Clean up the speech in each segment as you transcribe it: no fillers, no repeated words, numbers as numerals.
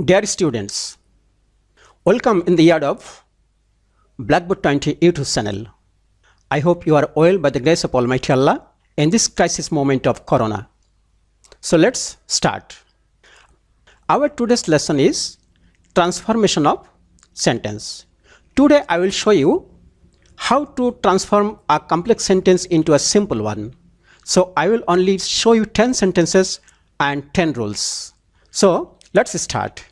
Dear students, welcome in the yard of Blackboard 20 YouTube channel. I hope you are well by the grace of Almighty Allah in this crisis moment of Corona. So let's start. Our today's lesson is transformation of sentence. Today I will show you how to transform a complex sentence into a simple one. So I will only show you 10 sentences and 10 rules. So let's start.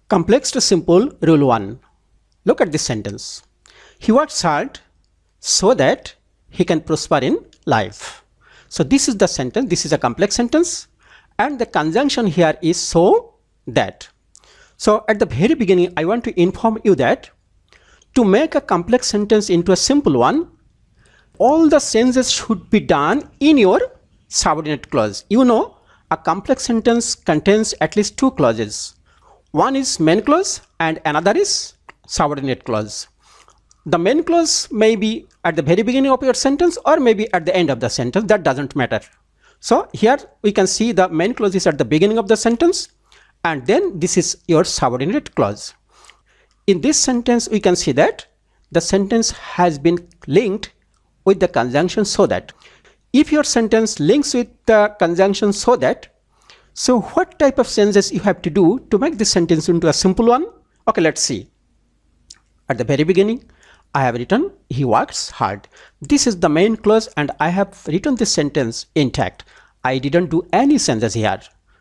Complex to simple rule 1. Look at this sentence. He works hard so that he can prosper in life. So this is the sentence. This is a complex sentence and the conjunction here is so that. So at the very beginning I want to inform you that to make a complex sentence into a simple one, all the sentences should be done in your subordinate clause. You know, a complex sentence contains at least 2 clauses. One is main clause and another is subordinate clause. The main clause may be at the very beginning of your sentence or maybe at the end of the sentence. That doesn't matter. So here we can see the main clause is at the beginning of the sentence and then this is your subordinate clause. In this sentence we can see that the sentence has been linked with the conjunction so that. If your sentence links with the conjunction so that, so what type of sentences you have to do to make this sentence into a simple one? Okay, let's see. At the very beginning, I have written he works hard. This is the main clause and I have written this sentence intact. I didn't do any sentences here.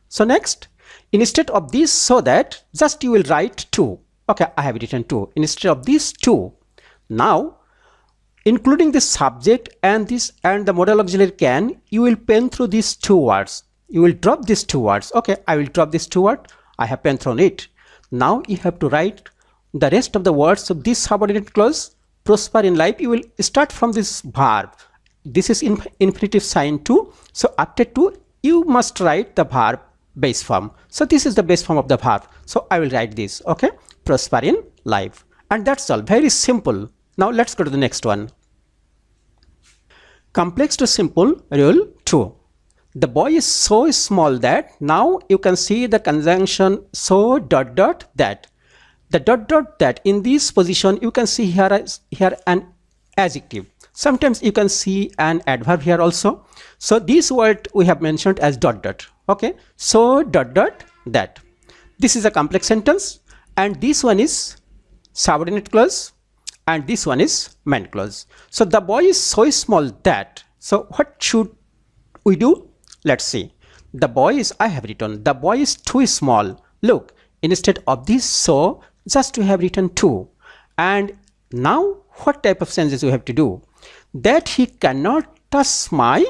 So next, instead of this so that, just you will write 2. Okay, I have written 2. Instead of these 2, now including the subject and this and the modal auxiliary can, you will pen through these 2 words. You will drop these 2 words. Okay, I will drop this 2 words. I have pen thrown it. Now you have to write the rest of the words of this subordinate clause. Prosper in life. You will start from this verb. This is infinitive sign 2. So after 2, you must write the verb base form. So this is the base form of the verb. So I will write this. Okay, prosper in life. And that's all. Very simple. Now let's go to the next one. Complex to simple rule 2. The boy is so small that, now you can see the conjunction so dot dot that. The dot dot that, in this position you can see here an adjective. Sometimes you can see an adverb here also. So this word we have mentioned as dot dot. Okay, so dot dot that. This is a complex sentence and this one is subordinate clause and this one is main clause. So the boy is so small that. So what should we do? Let's see. The boy is, I have written, the boy is too small. Look, instead of this so, just we have written 2. And now what type of sentences we have to do? That he cannot touch my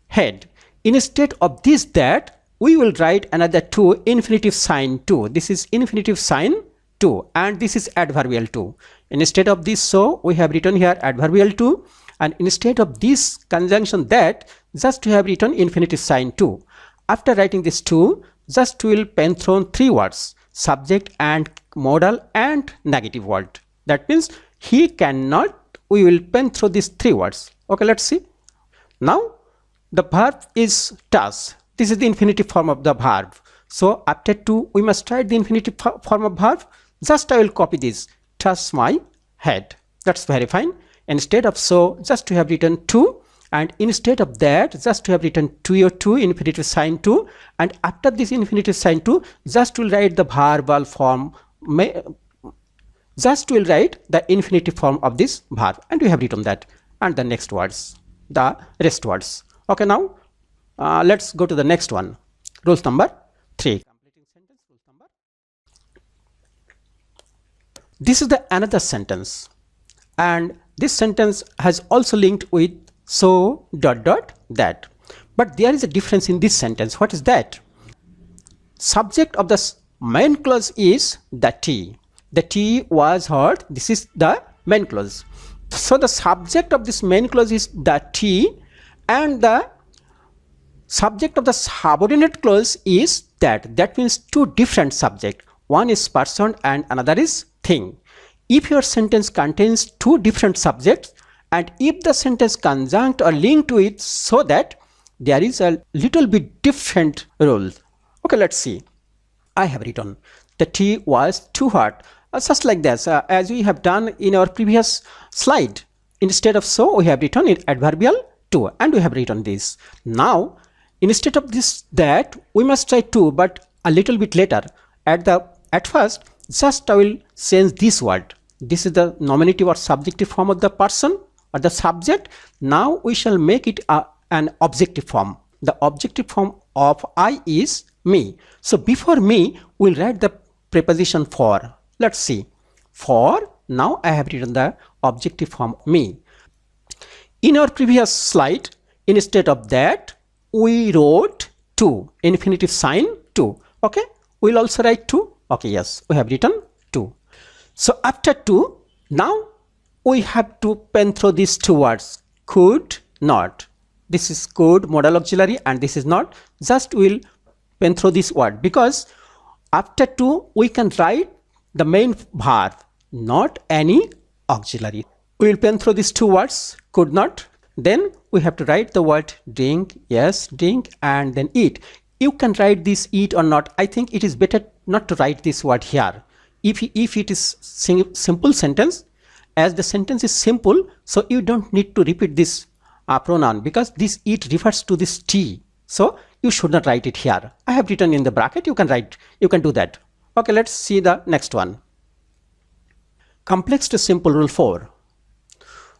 head. Instead of this that, we will write another 2, infinitive sign 2. This is infinitive sign 2 and this is adverbial 2. Instead of this so, we have written here adverbial 2 and instead of this conjunction that, just we have written infinitive sign 2. After writing this 2, just we will pen thrown 3 words, subject and modal and negative word. That means he cannot, we will pen through these 3 words. Okay, let's see. Now the verb is touch. This is the infinitive form of the verb. So after 2, we must write the infinitive form of verb. Just I will copy this, touch my head. That's very fine. Instead of so, just to have written 2 and instead of that, just to have written 2 or 2, infinitive sign 2, and after this infinitive sign 2, just will write the verbal form, just will write the infinitive form of this verb and we have written that and the next words, the rest words. Okay, now let's go to the next one. Rule number 3. Completing sentence, rule number. This is the another sentence and this sentence has also linked with so dot dot that. But there is a difference in this sentence. What is that? Subject of the main clause is the tea. The tea was hot. This is the main clause. So the subject of this main clause is the tea and the subject of the subordinate clause is that. That means 2 different subjects. One is person and another is thing. If your sentence contains 2 different subjects and if the sentence conjunct or linked with so that, there is a little bit different rule. Okay, let's see. I have written the tea was too hot, just like this, as we have done in our previous slide. Instead of so, we have written in adverbial to, and we have written this. Now, instead of this that, we must try to, but a little bit later. At first, just I will change this word. This is the nominative or subjective form of the person or the subject. Now we shall make it an objective form. The objective form of I is me. So before me, we'll write the preposition for. Let's see. For, now I have written the objective form me. In our previous slide, instead of that, we wrote to, infinitive sign to. Okay, we'll also write to. Okay, yes, we have written to. So after to, now we have to pen through these two words, could not. This is could, modal auxiliary, and this is not. Just we'll pen through this word, because after to we can write the main verb, not any auxiliary. We will pen through these two words, could not. Then we have to write the word drink, yes, drink, and then eat. You can write this eat or not. I think it is better not to write this word here. If it is simple sentence, as the sentence is simple, so you don't need to repeat this pronoun, because this eat refers to this tea. So you should not write it here. I have written in the bracket. You can do that. Okay, let's see the next one. Complex to simple rule 4.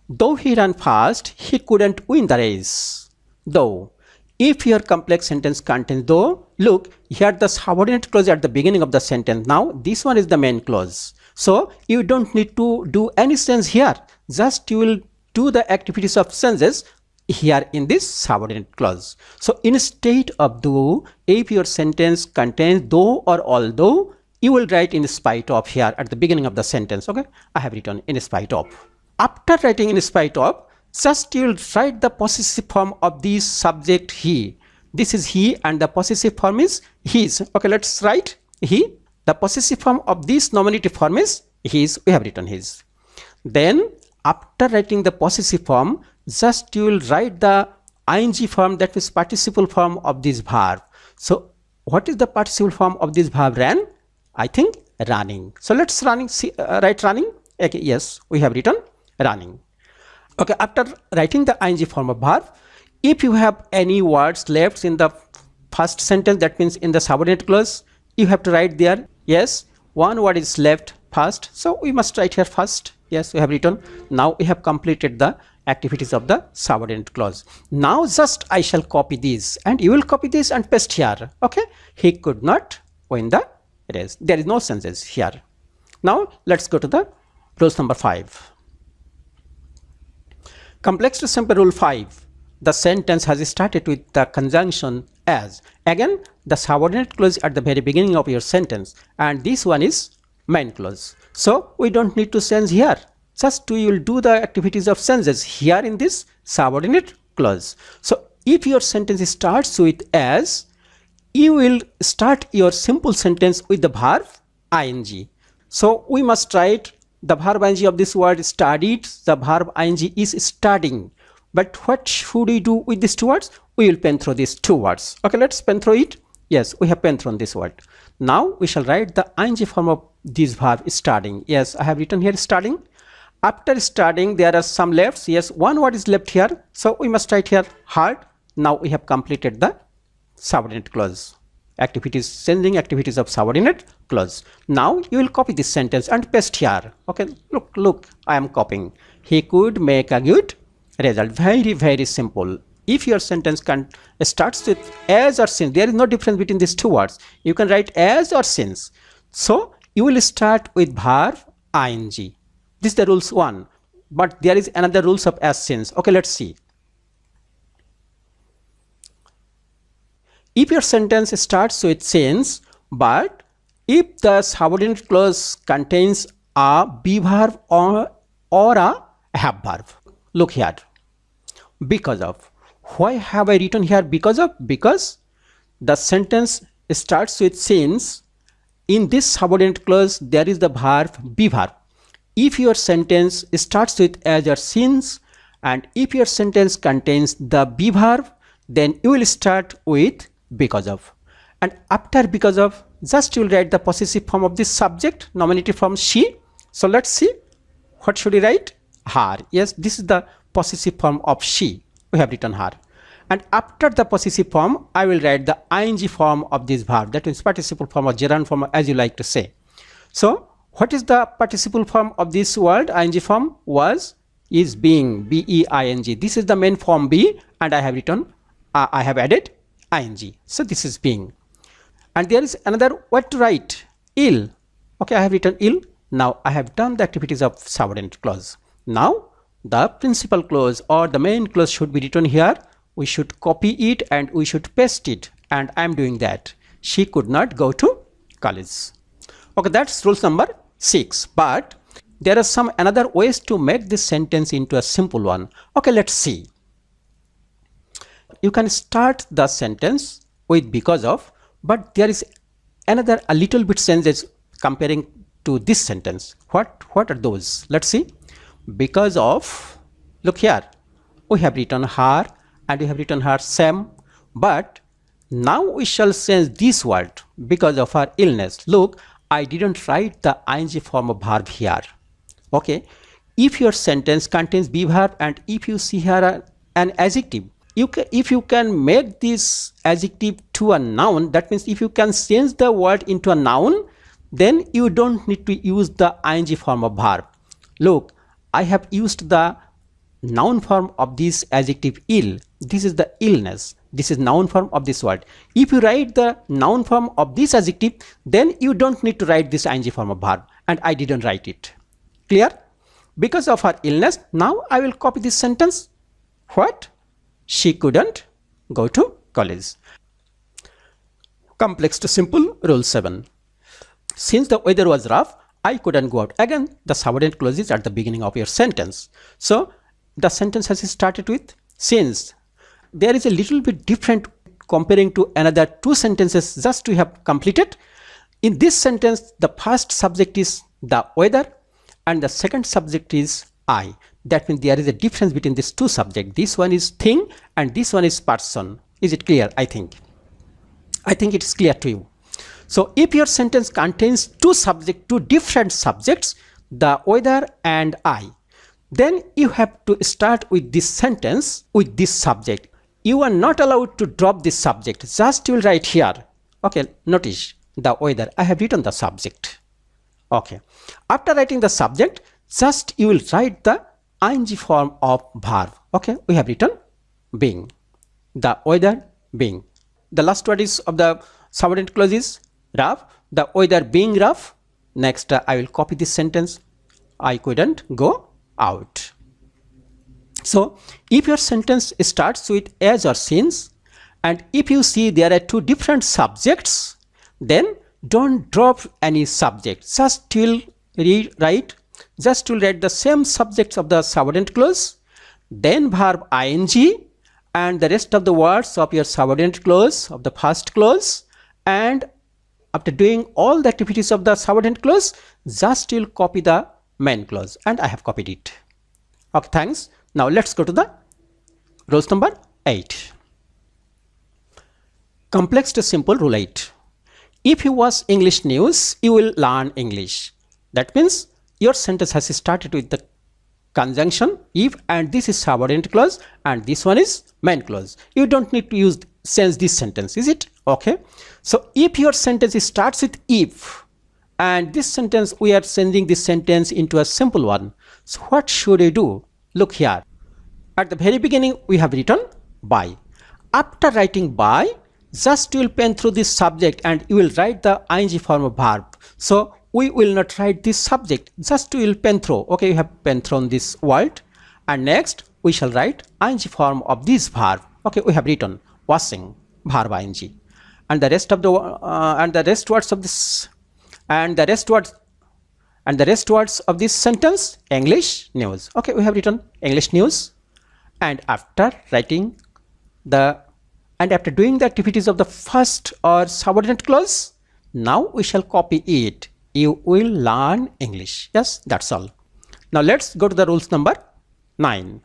Though he ran fast, he couldn't win the race. Though. If your complex sentence contains though, look, here the subordinate clause at the beginning of the sentence. Now this one is the main clause. So you don't need to do any sense here. Just you will do the activities of senses here in this subordinate clause. So instead of though, if your sentence contains though or although, you will write in spite of here at the beginning of the sentence. Okay, I have written in spite of. After writing in spite of, just you will write the possessive form of this subject he. This is he and the possessive form is his. Okay, let's write he. The possessive form of this nominative form is his. We have written his. Then after writing the possessive form, just you will write the ing form, that is participle form of this verb. So what is the participle form of this verb ran? I think running. So let's write running. Okay, yes, we have written running. Okay, after writing the ing form of verb, if you have any words left in the first sentence, that means in the subordinate clause, you have to write there. Yes, one word is left first, so we must write here first. Yes, we have written. Now we have completed the activities of the subordinate clause. Now just I shall copy this, and you will copy this and paste here. Okay, he could not win the race. There is no senses here. Now let's go to the rules number 5. Complex to simple rule 5. The sentence has started with the conjunction as. Again, the subordinate clause at the very beginning of your sentence, and this one is main clause. So we don't need to change here. Just we will do the activities of senses here in this subordinate clause. So if your sentence starts with as, you will start your simple sentence with the verb ing. So we must write the verb ing of this word studied. The verb ing is studying. But what should we do with these two words? We will pen through these two words. Okay, let's pen through it. Yes, we have pen through this word. Now we shall write the ing form of this verb studying. Yes, I have written here studying. After studying, there are some lefts. Yes, one word is left here. So we must write here hard. Now we have completed the subordinate clause. Activities, changing activities of subordinate clause. Now you will copy this sentence and paste here. Okay, look, I am copying. He could make a good result. Very, very simple. If your sentence starts with as or since, there is no difference between these two words. You can write as or since. So you will start with verb ing. This is the rules 1. But there is another rules of as since. Okay, let's see. If your sentence starts with since, but if the subordinate clause contains a be verb or a have verb. Look here. Because of. Why have I written here because of? Because the sentence starts with since. In this subordinate clause, there is the verb be verb. If your sentence starts with as or since, and if your sentence contains the be verb, then you will start with because of, and after because of, just you will write the possessive form of this subject, nominative form she. So let's see, what should we write? Her. Yes, this is the possessive form of she. We have written her. And after the possessive form, I will write the ing form of this verb, that means participle form or gerund form, as you like to say. So what is the participle form of this word? Ing form was, is, being, being. This is the main form be, and I have written, I have added ing. So this is being. And there is another word to write, ill. Okay, I have written ill. Now I have done the activities of subordinate clause. Now the principal clause or the main clause should be written here. We should copy it and we should paste it, and I am doing that. She could not go to college. Okay, that's rule number 6. But there are some another ways to make this sentence into a simple one. Okay, let's see. You can start the sentence with because of, but there is another a little bit changes comparing to this sentence. What are those? Let's see. Because of, look here, we have written her and we have written her same, but now we shall change this word, because of her illness. Look, I didn't write the ing form of verb here. Okay, if your sentence contains be verb and if you see here an adjective, if you can make this adjective to a noun, that means if you can change the word into a noun, then you don't need to use the ing form of verb. Look, I have used the noun form of this adjective ill. This is the illness. This is noun form of this word. If you write the noun form of this adjective, then you don't need to write this ing form of verb, and I didn't write it. Clear? Because of her illness, now I will copy this sentence. What? She couldn't go to college. Complex to simple, rule 7. Since the weather was rough, I couldn't go out. Again, the subordinate clause is at the beginning of your sentence. So the sentence has started with since. There is a little bit different comparing to another two sentences just we have completed. In this sentence, the first subject is the weather and the second subject is I. That means there is a difference between these two subjects. This one is thing and this one is person. Is it clear? I think it is clear to you. So if your sentence contains two different subjects, the weather and I, then you have to start with this sentence with this subject. You are not allowed to drop this subject. Just you will write here. Okay, notice the weather. I have written the subject. Okay. After writing the subject, just you will write the ing form of verb. Okay, we have written being. The weather being. The last word is of the subordinate clause is rough. The weather being rough. Next, I will copy this sentence. I couldn't go out. So if your sentence starts with as or since, and if you see there are two different subjects, then don't drop any subject. Just will write the same subjects of the subordinate clause, then verb ing, and the rest of the words of your subordinate clause of the first clause, and after doing all the activities of the subordinate clause, just will copy the main clause, and I have copied it. Okay, thanks. Now let's go to the rules number 8. Complex to simple, rule 8. If you watch English news, you will learn English. That means your sentence has started with the conjunction if, and this is subordinate clause and this one is main clause. You don't need to change this sentence, is it? Okay. So if your sentence starts with if, and this sentence we are changing this sentence into a simple one. So what should I do? Look here. At the very beginning we have written by. After writing by, just you will pen through this subject and you will write the ing form of verb. So we will not write this subject, just you will pen through. Okay, you have pen thrown this word, and next we shall write ing form of this verb. Okay, we have written washing, verb ing, and the rest of the words of this, and the rest words of this sentence, English news. Okay, we have written English news, and after doing the activities of the first or subordinate clause, now we shall copy it. You will learn English. Yes, that's all. Now let's go to the rules number 9.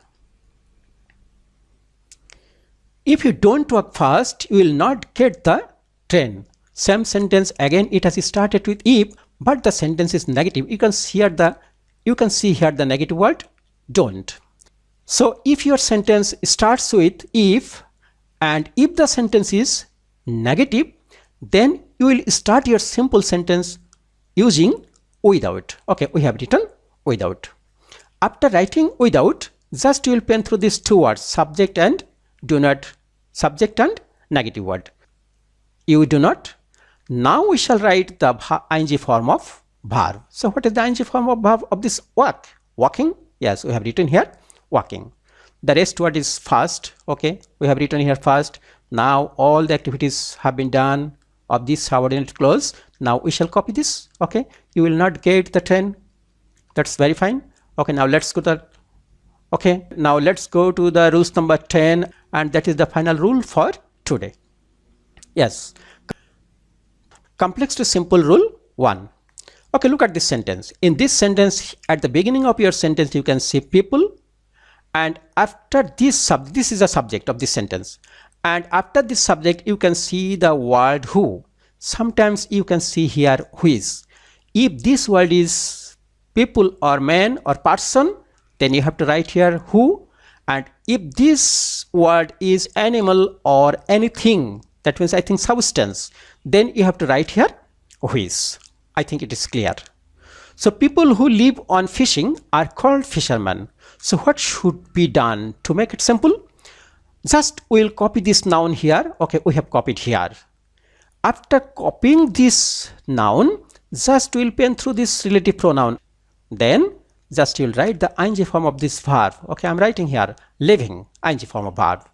If you don't work fast, you will not get the train. Same sentence again, it has started with if, but the sentence is negative. You can see here the negative word don't. So if your sentence starts with if, and if the sentence is negative, then you will start your simple sentence using without. Okay, we have written without. After writing without, just you will pen through these two words, subject and do not, subject and negative word. You do not. Now we shall write the ing form of verb. So what is the ing form of verb of this work? Walking? Yes, we have written here walking. The rest word is fast. Okay, we have written here fast. Now all the activities have been done of this subordinate clause. Now we shall copy this. Okay, you will not get the train. That's very fine. Okay, now let's go to the rules number 10, and that is the final rule for today. Yes, complex to simple rule 1. Okay, look at this sentence. In this sentence, at the beginning of your sentence, you can see people, and after this this is the subject of this sentence, and after this subject you can see the word who. Sometimes you can see here who is. If this word is people or man or person, then you have to write here who, and if this word is animal or anything, that means I think substance, then you have to write here who is. I think it is clear. So people who live on fishing are called fishermen. So what should be done to make it simple? Just we will copy this noun here. Okay, we have copied here. After copying this noun, just we will pen through this relative pronoun. Then just you will write the ing form of this verb. Okay, I'm writing here living, ing form of verb.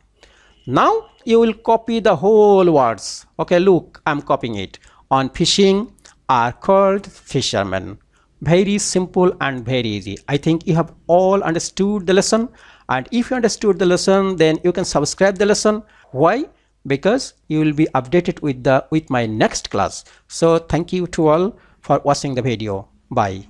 Now you will copy the whole words. Okay, look, I'm copying it. On fishing are called fishermen. Very simple and very easy. I think you have all understood the lesson, and if you understood the lesson, then you can subscribe the lesson. Why? Because you will be updated with my next class. So thank you to all for watching the video. Bye.